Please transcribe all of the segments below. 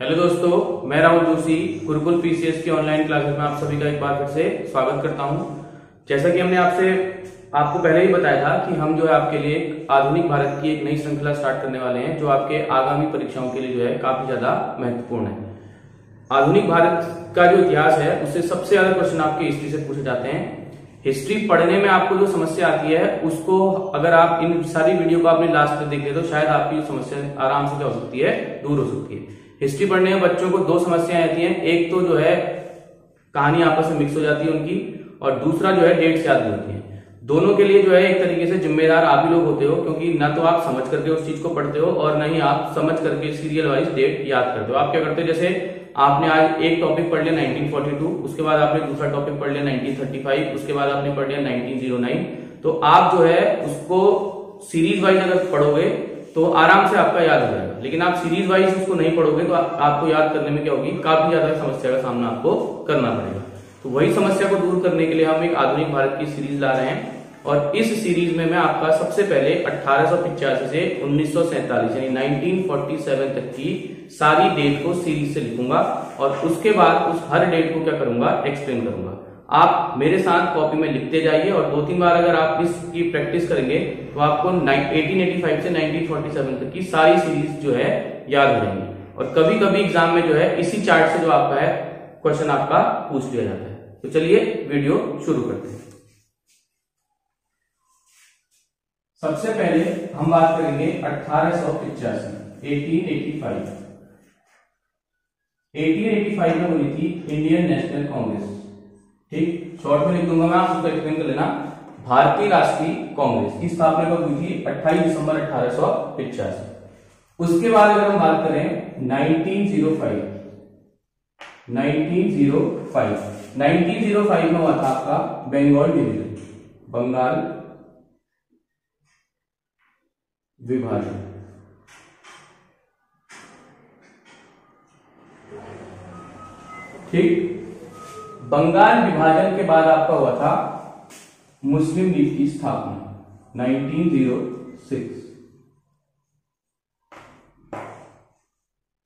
Hello दोस्तों, मैं Rahul Joshi Gurukul PCS की ऑनलाइन क्लासेस में आप सभी का एक बार फिर से स्वागत करता हूं। जैसा कि हमने आपको पहले ही बताया था कि हम जो है आपके लिए एक आधुनिक भारत की एक नई श्रृंखला स्टार्ट करने वाले हैं जो आपके आगामी परीक्षाओं के लिए जो है काफी ज्यादा महत्वपूर्ण है। आधुनिक भारत का जो इतिहास है उससे सबसे ज्यादा प्रश्न आपके हिस्ट्री से पूछे जाते हैं। हिस्ट्री पढ़ने में आपको जो समस्या आती है उसको अगर आप इन सारी वीडियो को आपने लास्ट तक देखे तो शायद आपकी समस्या आराम से क्या हो सकती है, दूर हो सकती है। हिस्ट्री पढ़ने में बच्चों को दो समस्याएं आती हैं, एक तो जो है कहानी आपस में मिक्स हो जाती है उनकी, और दूसरा जो है डेट्स याद नहीं होती है। दोनों के लिए जो है एक तरीके से जिम्मेदार आप ही लोग होते हो, क्योंकि ना तो आप समझ करके उस चीज को पढ़ते हो और न ही आप समझ करके सीरियल वाइज डेट याद करते हो। आप क्या करते हो, जैसे आपने आज एक टॉपिक पढ़ लिया 1942, उसके बाद आपने दूसरा टॉपिक पढ़ लिया 1935, उसके बाद आपने पढ़ लिया 1909, तो आप जो है उसको सीरीज वाइज अगर पढ़ोगे तो आराम से आपका याद हो जाएगा। लेकिन आप सीरीज वाइज उसको नहीं पढ़ोगे तो आपको याद करने में क्या होगी, काफी ज्यादा समस्या का सामना आपको करना पड़ेगा। तो वही समस्या को दूर करने के लिए हम एक आधुनिक भारत की सीरीज ला रहे हैं, और इस सीरीज में मैं आपका सबसे पहले 1885 से 1947 यानी 1947 तक की सारी डेट को सीरीज से लिखूंगा, और उसके बाद उस हर डेट को क्या करूंगा, एक्सप्लेन करूंगा। आप मेरे साथ कॉपी में लिखते जाइए, और 2-3 बार अगर आप इसकी प्रैक्टिस करेंगे तो आपको 1885 से 1947 तक की सारी सीरीज जो है याद हो जाएंगी। और कभी कभी एग्जाम में जो है इसी चार्ट से जो आपका है क्वेश्चन आपका पूछ लिया जाता है। तो चलिए वीडियो शुरू करते हैं। सबसे पहले हम बात करेंगे 1885 1885 1885 में हुई थी इंडियन नेशनल कांग्रेस। ठीक, शॉर्ट में लिख दूंगा मैं, आप उसको एक्सप्लेन कर लेना। भारतीय राष्ट्रीय कांग्रेस की स्थापना कब हुई थी, 28 दिसंबर 1885। उसके बाद अगर हम बात करें 1905 1905 में हुआ था आपका बंगाल डिवीजन, बंगाल विभाजन। ठीक, बंगाल विभाजन के बाद आपका हुआ था मुस्लिम लीग की स्थापना 1906।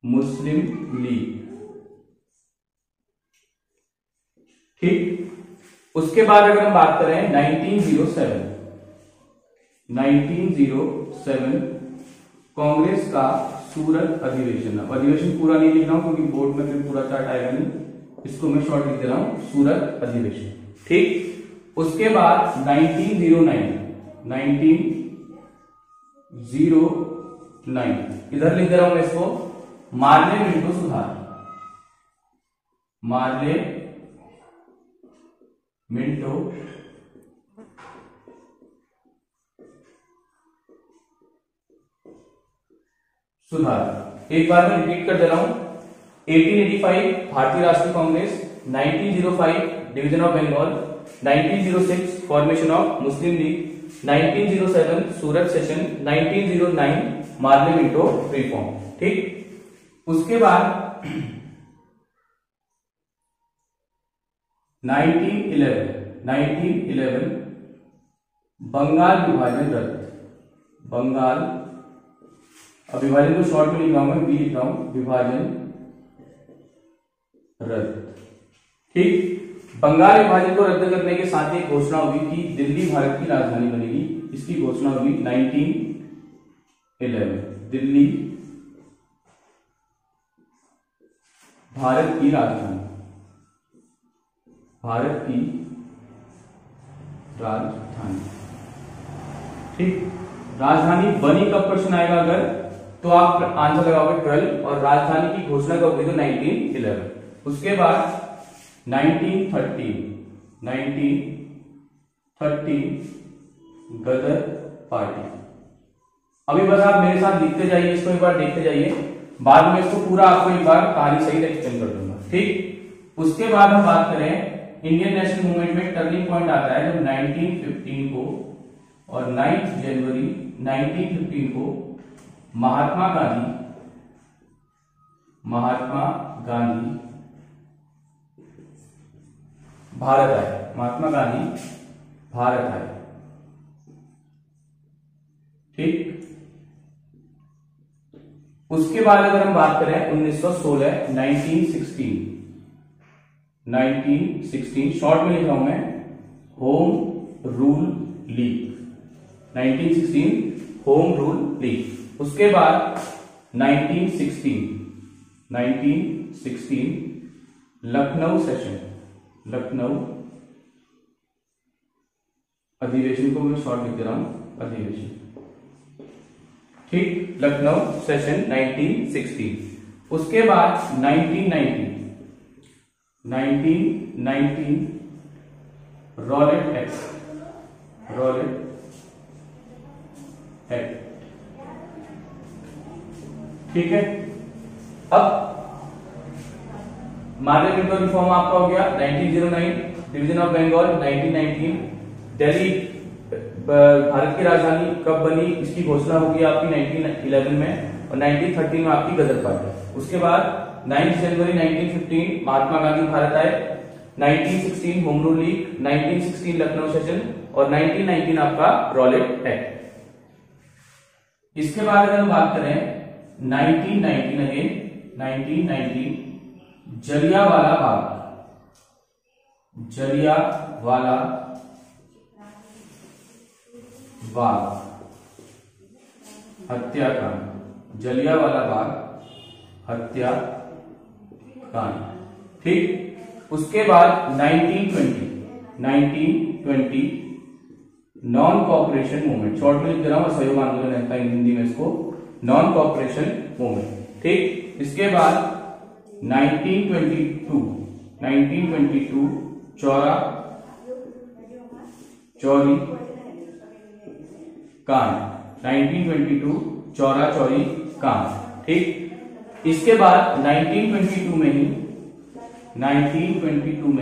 मुस्लिम लीग। ठीक, उसके बाद अगर हम बात करें 1907 कांग्रेस का सूरत अधिवेशन। अब अधिवेशन पूरा नहीं लिख रहा हूं क्योंकि बोर्ड में फिर पूरा चार्ट आएगा नहीं, इसको मैं शॉर्ट लिख दे रहा हूं, सूरत अधिवेशन। ठीक, उसके बाद 1909 इधर लिख दे रहा हूं मैं इसको, मार्ले मिंटो सुधार। मार्ले मिंटो सुधार। एक बार मैं रिपीट कर दे रहा हूं, 1885 Bharatiya Rashtriya Congress, 1905 division of Bengal, 1906 formation of Muslim League, 1907 Surat session, 1909 Morley Minto reform. ठीक, उसके बाद 1911 बंगाल विभाजन रद्द। बंगाल, अब विभाजन को शॉर्ट में लिख रहा हूं मैं, बी लिख रहा हूं, विभाजन रद्द। ठीक, बंगाल विभाजन को रद्द करने के साथ ही घोषणा हुई कि दिल्ली भारत की राजधानी बनेगी। इसकी घोषणा हुई 1911। दिल्ली भारत की राजधानी, भारत की राजधानी। ठीक, राजधानी बनी कब प्रश्न आएगा अगर, तो आप आंसर लगाओगे 12, और राजधानी की घोषणा कब हुई तो 1911। उसके बाद 1913 गदर पार्टी। अभी बस आप मेरे साथ लिखते जाइए, इसको एक बार देखते जाइए, बाद में इसको पूरा आपको एक बार कहानी सही एक्सप्लेन कर दूंगा। ठीक, उसके बाद हम बात करें इंडियन नेशनल मूवमेंट में टर्निंग पॉइंट आता है जब 1915 को और 9 जनवरी 1915 को महात्मा गांधी भारत आए। महात्मा गांधी भारत आए। ठीक, उसके बाद अगर हम बात करें 1916 1916 शॉर्ट में लिख रहा हूं मैं, home rule league, 1916 home rule league. उसके बाद 1916 लखनऊ सेशन, लखनऊ अधिवेशन को मैं शॉर्ट लिख दे रहा हूं, अधिवेशन, ठीक, लखनऊ सेशन 1916। उसके बाद 1919 रॉलेट एक्ट, रॉलेट एक्ट, ठीक है। अब मार्लेट विंडो रिफॉर्म आपका हो गया 1909, डिवीजन ऑफ बंगाल 1919, दिल्ली भारत की राजधानी कब बनी इसकी घोषणा होगी आपकी 1911 में, और 1913 में आपकी गदर पार्टी। उसके बाद 9 जनवरी 1915 महात्मा गांधी भारत आए, 1916 home rule league, 1916 Lucknow session और 1919 आपका रॉलेट एक्ट। इसके बाद अगर हम बात करें 1919 जलियांवाला बाग, जलियांवाला बाग हत्याकांड, जलियांवाला बाग हत्याकांड, ठीक। उसके बाद 1920 नॉन कॉपरेशन मूवमेंट, शॉर्ट में लिख दे रहा हूं, असहयोग आंदोलन रहता है हिंदी में इसको, नॉन कॉपरेशन मूवमेंट, ठीक। इसके बाद 1922 चौरी कांड, 1922 चौरी कांड, ठीक। इसके बाद 1922 में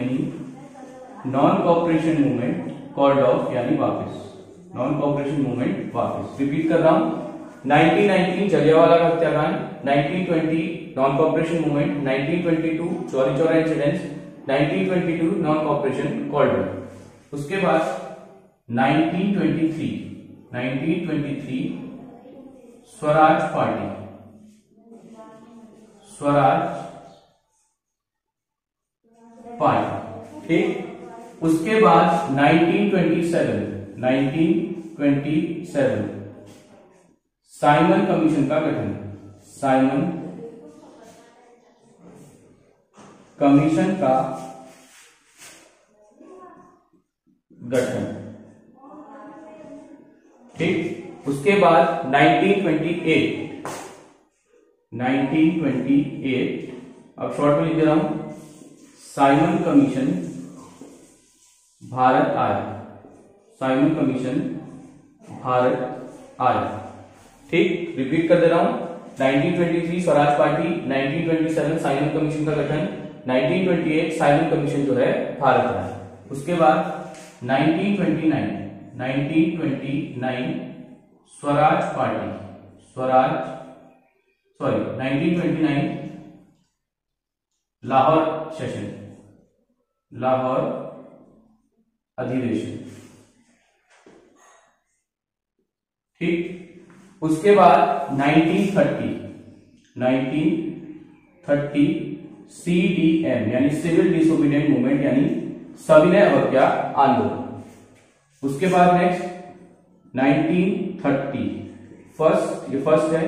ही non corporation movement called off, यानी वापस, नॉन कॉपरेशन मूवमेंट वापस। रिपीट कर रहा हूं, 1919 जलियांवाला हत्याकांड, 1920 नॉन कॉपरेशन मूवमेंट, 1922 Chauri Chaura incidents, 1922 non cooperation called off. उसके बाद 1923 स्वराज पार्टी, ठीक। उसके बाद 1927 साइमन कमीशन का गठन, साइमन कमीशन का गठन, ठीक। उसके बाद 1928 अब शॉर्ट में लिख दे रहा हूं, साइमन कमीशन भारत आया, साइमन कमीशन भारत आया, ठीक। रिपीट कर दे रहा हूं, 1923 स्वराज पार्टी, 1927 साइमन कमीशन का गठन, 1928 साइमन कमीशन जो है भारत आया। उसके बाद 1929 स्वराज पार्टी, 1929 लाहौर सेशन, लाहौर अधिवेशन, ठीक। उसके बाद 1930 CDM यानी सिविल डिसोबीडिएंट मूवमेंट, यानी सविनय अवज्ञा आंदोलन। उसके बाद नेक्स्ट 1930 फर्स्ट है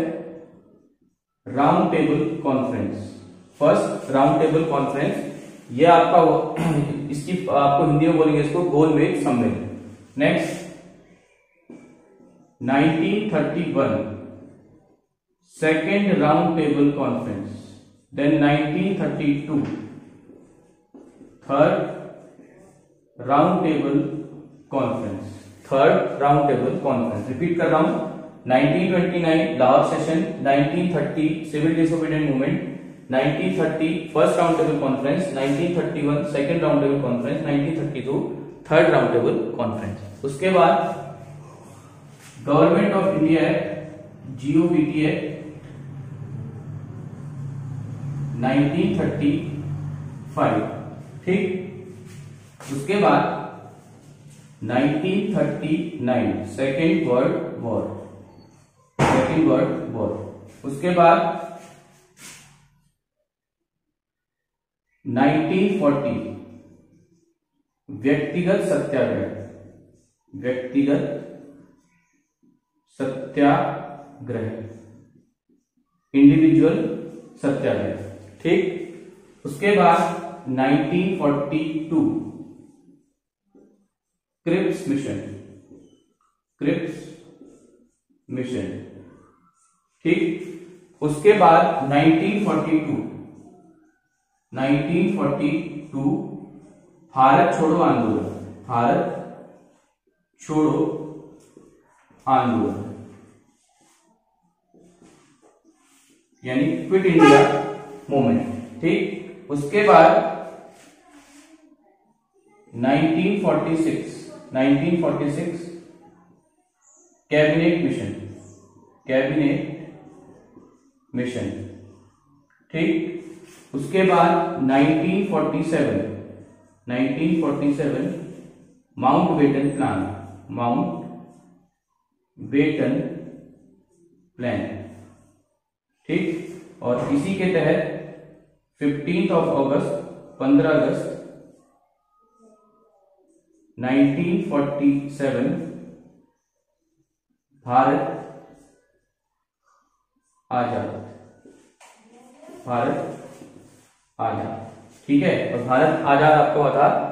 round table conference, first round table conference, ये आपका इसकी आपको हिंदी में बोलेंगे इसको गोलमेज सम्मेलन। Next 1931 second round table conference, then 1932 third round table conference, repeat कर रहा हूं, 1929 Lahore session, 1930 civil disobedient movement, 1930 first round table conference, 1931 second round table conference, 1932 third round table conference. उसके बाद government of India act, GOVT act 1935, ठीक। उसके बाद 1939 second world war, उसके बाद 1940 व्यक्तिगत सत्याग्रह, व्यक्तिगत सत्याग्रह, इंडिविजुअल सत्याग्रह, ठीक। उसके बाद 1942 क्रिप्स मिशन, क्रिप्स मिशन, ठीक। उसके बाद 1942 भारत छोड़ो आंदोलन, भारत छोड़ो आंदोलन, यानी क्विट इंडिया मूवमेंट, ठीक। उसके बाद 1946 कैबिनेट मिशन, कैबिनेट मिशन, ठीक। उसके बाद 1947 माउंटबेटन प्लान, माउंटबेटन प्लान, ठीक। और इसी के तहत 15 अगस्त 1947 भारत आजाद, भारत आजाद, ठीक है। और भारत आजाद आपको बता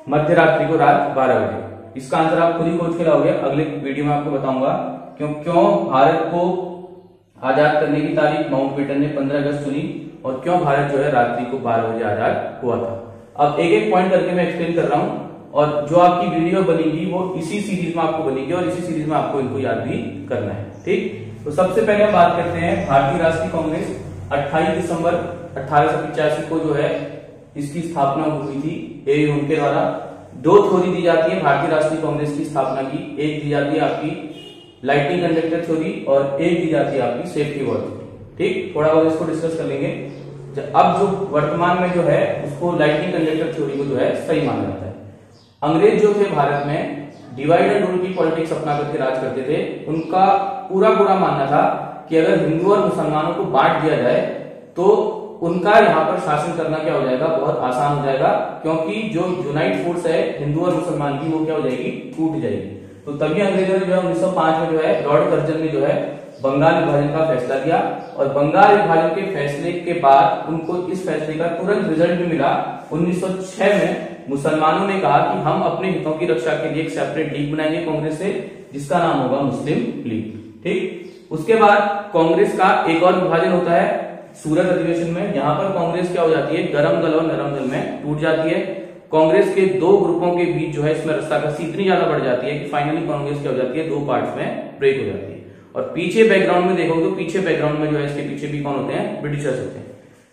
मध्य रात्रि को रात 12 बजे। इसका आंसर आप खुद ही खोज के लाओगे, अगले वीडियो में आपको बताऊंगा क्यों भारत को आजाद करने की तारीख माउंटबेटन ने 15 अगस्त चुनी और क्यों भारत जो है रात्रि को 12 बजे आजाद हुआ था। अब एक एक पॉइंट करके मैं एक्सप्लेन कर रहा हूं और जो आपकी वीडियो बनेगी वो इसी सीरीज में आपको बनेगी और इसी सीरीज में आपको इनको याद भी करना है, ठीक। तो सबसे पहले हम बात करते हैं भारतीय राष्ट्रीय कांग्रेस 28 दिसंबर 1885 को जो है इसकी स्थापना हुई थी। ये उनके द्वारा दो थ्योरी दी जाती है भारतीय राष्ट्रीय कांग्रेस की स्थापना की, एक दी जाती है आपकी लाइटनिंग कंडक्टर थ्योरी और एक दी जाती है आपकी सेफ्टी वॉल थ्योरी, ठीक। थोड़ा बहुत इसको डिस्कस कर लेंगे। अब जो वर्तमान में जो है उसको लाइटनिंग कंडक्टर थ्योरी को जो है सही माना जाता है। अंग्रेज जो थे भारत में डिवाइड एंड रूल की पॉलिटिक्स अपना करके राज करते थे। उनका पूरा मानना था कि अगर हिंदू और मुसलमानों को बांट दिया जाए तो उनका यहाँ पर शासन करना क्या हो जाएगा, बहुत आसान हो जाएगा, क्योंकि जो यूनाइट फोर्स है हिंदू और मुसलमान की वो क्या हो जाएगी, टूट जाएगी। तो तभी अंग्रेजों ने जो है 1905 में जो है लॉर्ड कर्जन ने जो है बंगाल विभाजन का फैसला किया और बंगाल विभाजन के फैसले के बाद उनको इस फैसले का तुरंत रिजल्ट भी मिला। 1906 में मुसलमानों ने कहा कि हम अपने हितों की रक्षा के लिए एक सेपरेट लीग बनाएंगे कांग्रेस से, जिसका नाम होगा मुस्लिम लीग, ठीक। उसके बाद कांग्रेस का एक और विभाजन होता है सूरत अधिवेशन में। यहाँ पर कांग्रेस क्या हो जाती है, गरम दल और नरम दल में टूट जाती है। कांग्रेस के दो ग्रुपों के बीच जो है इसमें रस्साकसी इतनी ज्यादा बढ़ जाती है कि फाइनली कांग्रेस क्या हो जाती है, दो पार्ट्स में ब्रेक हो जाती है। और पीछे बैकग्राउंड में देखोगे तो पीछे बैकग्राउंड में जो है इसके पीछे भी कौन होते हैं, ब्रिटिशर्स होते हैं।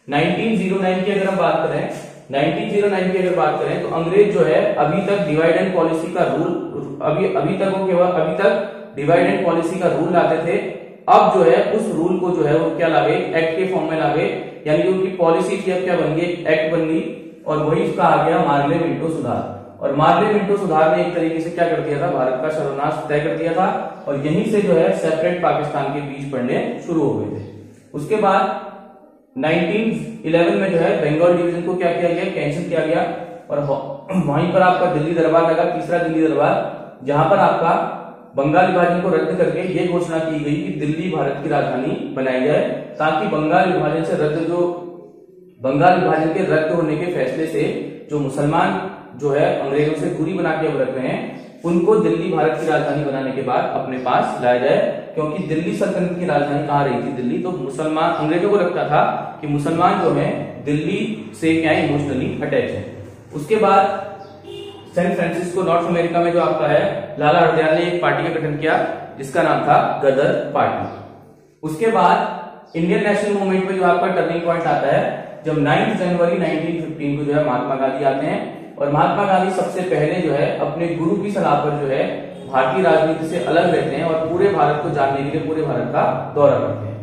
1909 की अगर हम बात करें 1909 की अगर बात करें तो अंग्रेज जो है अभी तक डिवाइड एंड पॉलिसी का रूल अभी तक डिवाइड एंड पॉलिसी का रूल लाते थे। अब जो है उस रूल को जो है वो क्या लागे, एक्ट के फॉर्म में लागे, यानी कि उनकी पॉलिसी थी अब क्या बन गई, एक्ट बन गई और वही इसका आ गया मार्ले मिंटो सुधार। और मार्ले मिंटो सुधार ने एक तरीके से क्या कर दिया था, भारत का सर्वनाश तय कर दिया था और यहीं से जो है सेपरेट पाकिस्तान के बीच पड़ने शुरू हो गए थे। उसके बाद 1911 में जो है बंगाल डिवीजन को क्या किया गया, कैंसिल किया गया और वहीं पर आपका दिल्ली दरबार लगा, तीसरा दिल्ली दरबार, जहां पर आपका बंगाल विभाजन को रद्द करके ये घोषणा की गई कि दिल्ली भारत की राजधानी बनाई जाए, ताकि बंगाल विभाजन के रद्द होने के फैसले से जो मुसलमान जो है अंग्रेजों से दूरी बना के रख रहे हैं उनको दिल्ली भारत की राजधानी बनाने के बाद अपने पास लाया जाए, क्योंकि दिल्ली सल्तनत की राजधानी कहाँ रही थी, दिल्ली। तो मुसलमान अंग्रेजों को लगता था कि मुसलमान जो है दिल्ली से क्या इमोशनली अटैच है। उसके बाद सैन फ्रांसिस्को नॉर्थ अमेरिका में जो आपका है लाला हरदयाल ने एक पार्टी का गठन किया जिसका नाम था गदर पार्टी। उसके बाद इंडियन नेशनल मूवमेंट में जो आपका टर्निंग पॉइंट आता है जब 9 जनवरी 1915 को जो है महात्मा गांधी आते हैं और महात्मा गांधी सबसे पहले जो है अपने गुरु की सलाह पर जो है भारतीय राजनीति से अलग रहते हैं और पूरे भारत को जानने के लिए पूरे भारत का दौरा करते हैं।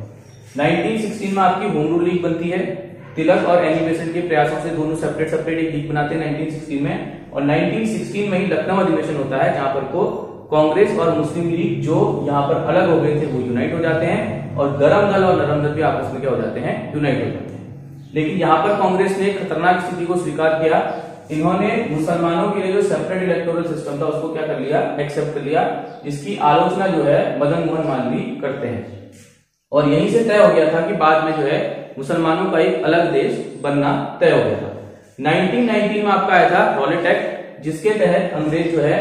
1916 में आपकी होम रूल लीग बनती है। तिलक और एनी बेसेंट के प्रयासों से दोनों सेपरेट एक लीग बनाते हैं 1916 में और 1916 में ही लखनऊ अधिवेशन होता है जहां पर को कांग्रेस और मुस्लिम लीग जो यहाँ पर अलग हो गए थे वो यूनाइट हो जाते हैं, और गरम दल और नरम दल भी आपस में क्या हो जाते हैं, यूनाइट हो जाते हैं। लेकिन यहाँ पर कांग्रेस ने खतरनाक स्थिति को स्वीकार किया। इन्होंने मुसलमानों के लिए जो सेपरेट इलेक्टोरल सिस्टम था उसको क्या कर लिया, एक्सेप्ट कर लिया, जिसकी आलोचना जो है मदन मोहन मालवीय करते हैं। और यहीं से तय हो गया था कि बाद में जो है मुसलमानों का एक अलग देश बनना तय हो गया था। 1919 में आपका आया था रॉलेट एक्ट, जिसके तहत अंग्रेज जो है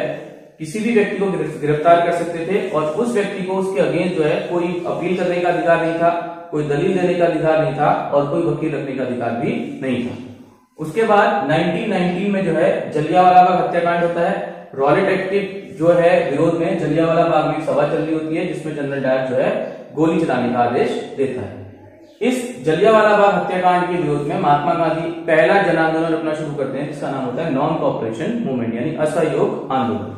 किसी भी व्यक्ति को गिरफ्तार कर सकते थे और उस व्यक्ति को उसके अगेंस्ट जो है कोई अपील करने का अधिकार नहीं था, कोई दलील देने का अधिकार नहीं था और कोई वकील रखने का अधिकार भी नहीं था। उसके बाद 1919 में जो है जलियांवाला बाग हत्याकांड होता है। रॉलेट एक्ट के जो है विरोध में जलियांवाला बाग में सभा चल रही होती है, जिसमें जनरल डायर जो है गोली चलाने का आदेश देता है। इस जलियांवाला बाग हत्याकांड के विरोध में महात्मा गांधी पहला जन आंदोलन अपना शुरू करते हैं, जिसका नाम होता है नॉन कोऑपरेशन मूवमेंट यानी असहयोग आंदोलन।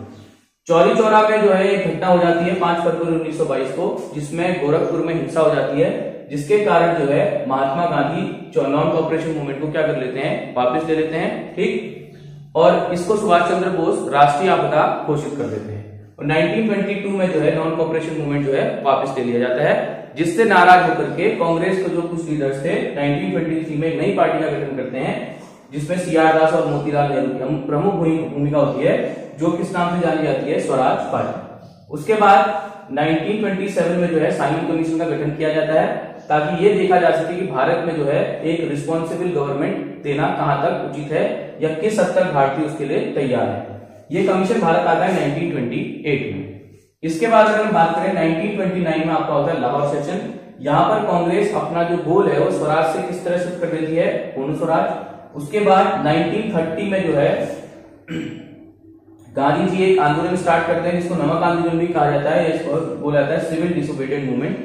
चौरी चौरा में जो है एक घटना हो जाती है 5 फरवरी 1922 को, जिसमें गोरखपुर में हिंसा हो जाती है, जिसके कारण जो है Mahatma Gandhi non cooperation movement को क्या कर लेते हैं, वापस ले लेते हैं। ठीक, और इसको सुभाष चंद्र बोस राष्ट्रीय आपदा घोषित कर देते हैं। और 1922 में जो है नॉन कोऑपरेशन मूवमेंट जो है वापस ले लिया जाता है, जिससे नाराज होकर के कांग्रेस के जो कुछ लीडर्स थे 1923 में एक नई पार्टी का गठन करते हैं, जिसमें सीआर दास और मोतीलाल नेहरू की प्रमुख भूमिका होती है, जो किस नाम से जानी जाती है, स्वराज पार्टी। उसके बाद 1927 में जो है साइमन कमीशन का गठन किया जाता है, ताकि ये देखा जा सके कि भारत में जो है एक रिस्पॉन्सिबल गवर्नमेंट देना कहां तक उचित है या किस हद तक भारतीय उसके लिए तैयार है। ये कमीशन भारत आता है 1928 में। इसके बाद अगर हम बात करें 1929 में आपका होता है लाहौर सेशन। यहाँ पर कांग्रेस अपना जो गोल है वो स्वराज से किस तरह शिफ्ट कर देती है, पूर्ण स्वराज। उसके बाद 1930 में जो है गांधी जी एक आंदोलन स्टार्ट करते हैं, जिसको नमक आंदोलन भी कहा जाता है, इसको बोला जाता है civil disobedient movement.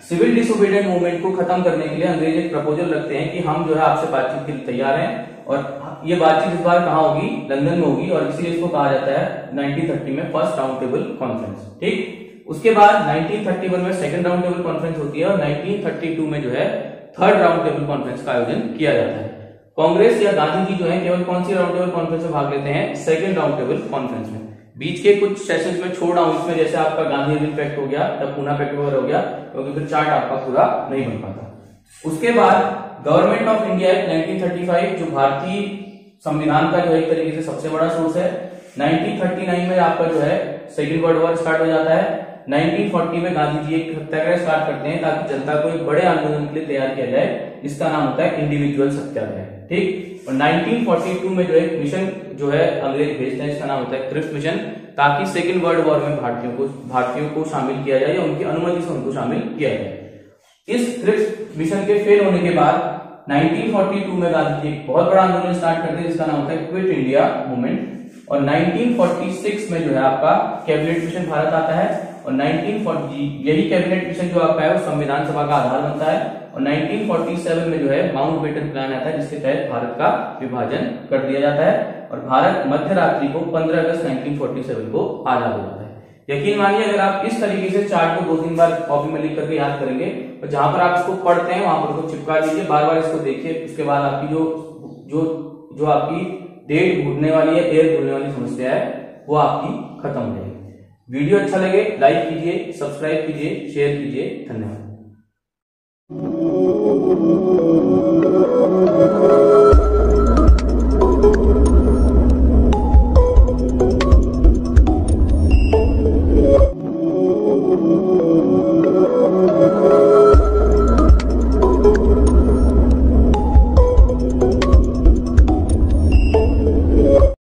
Civil disobedient movement को खत्म करने के लिए अंग्रेज एक प्रपोजल रखते हैं कि हम जो है आपसे बातचीत के लिए तैयार हैं, और ये बातचीत इस बार कहाँ होगी, लंदन में होगी, और इसीलिए इसको कहा जाता है 1930 में फर्स्ट राउंड टेबल कॉन्फ्रेंस। ठीक, उसके बाद 1931 में सेकंड राउंड टेबल कॉन्फ्रेंस होती है, और 1932 में जो है थर्ड राउंड टेबल कॉन्फ्रेंस का आयोजन किया जाता है। कांग्रेस या गांधी जी जो है केवल कौन सी राउंड टेबल कॉन्फ्रेंस में भाग लेते हैं, सेकंड राउंड टेबल कॉन्फ्रेंस में। बीच के कुछ सेशंस में छोड़ रहा हूं, इसमें जैसे आपका गांधी हिल पैक्ट हो गया या पूना पैक्ट वगैरह हो गया, क्योंकि फिर चार्ट आपका पूरा नहीं बन पाता। उसके बाद गवर्नमेंट ऑफ इंडिया एक्ट 1935, जो भारतीय संविधान का जो एक तरीके से सबसे बड़ा सोर्स है। 1939 में आपका जो है सेकेंड वर्ल्ड वॉर स्टार्ट हो जाता है। 1940 में गांधी जी एक सत्याग्रह स्टार्ट करते हैं, ताकि जनता को एक बड़े आंदोलन के लिए तैयार किया जाए, जिसका नाम होता है इंडिविजुअल सत्याग्रह। ठीक, और 1942 में जो एक मिशन जो है अंग्रेज भेजते हैं, इसका नाम होता है थ्रिफ्ट मिशन, ताकि सेकेंड वर्ल्ड वॉर में भारतीयों को शामिल किया जाए या उनकी अनुमति से उनको शामिल किया जाए। इस थ्रिफ्ट मिशन के फेल होने के बाद 1942 में गांधी जी एक बहुत बड़ा आंदोलन स्टार्ट करते हैं, जिसका नाम होता है क्विट इंडिया मूवमेंट। और 1946 में जो है आपका कैबिनेट मिशन भारत आता है, और 1940 यही कैबिनेट मिशन जो आपका है वो संविधान सभा का आधार बनता है। और 1947 में जो है माउंटबेटन प्लान आता है, जिसके तहत भारत का विभाजन कर दिया जाता है, और भारत मध्य रात्रि को 15 अगस्त 1947 को आजाद हो जाता है। यकीन मानिए, अगर आप इस तरीके से चार्ट को 2-3 बार कॉपी में लिख करके याद करेंगे, और जहां पर आप इसको पढ़ते हैं वहां पर उसको चिपका दीजिए, बार बार इसको देखिए, उसके बाद आपकी जो आपकी डेट भूलने वाली है, ईयर भूलने वाली समस्या है, वो आपकी खत्म हो जाएगी। वीडियो अच्छा लगे लाइक कीजिए, सब्सक्राइब कीजिए, शेयर कीजिए। धन्यवाद। Oh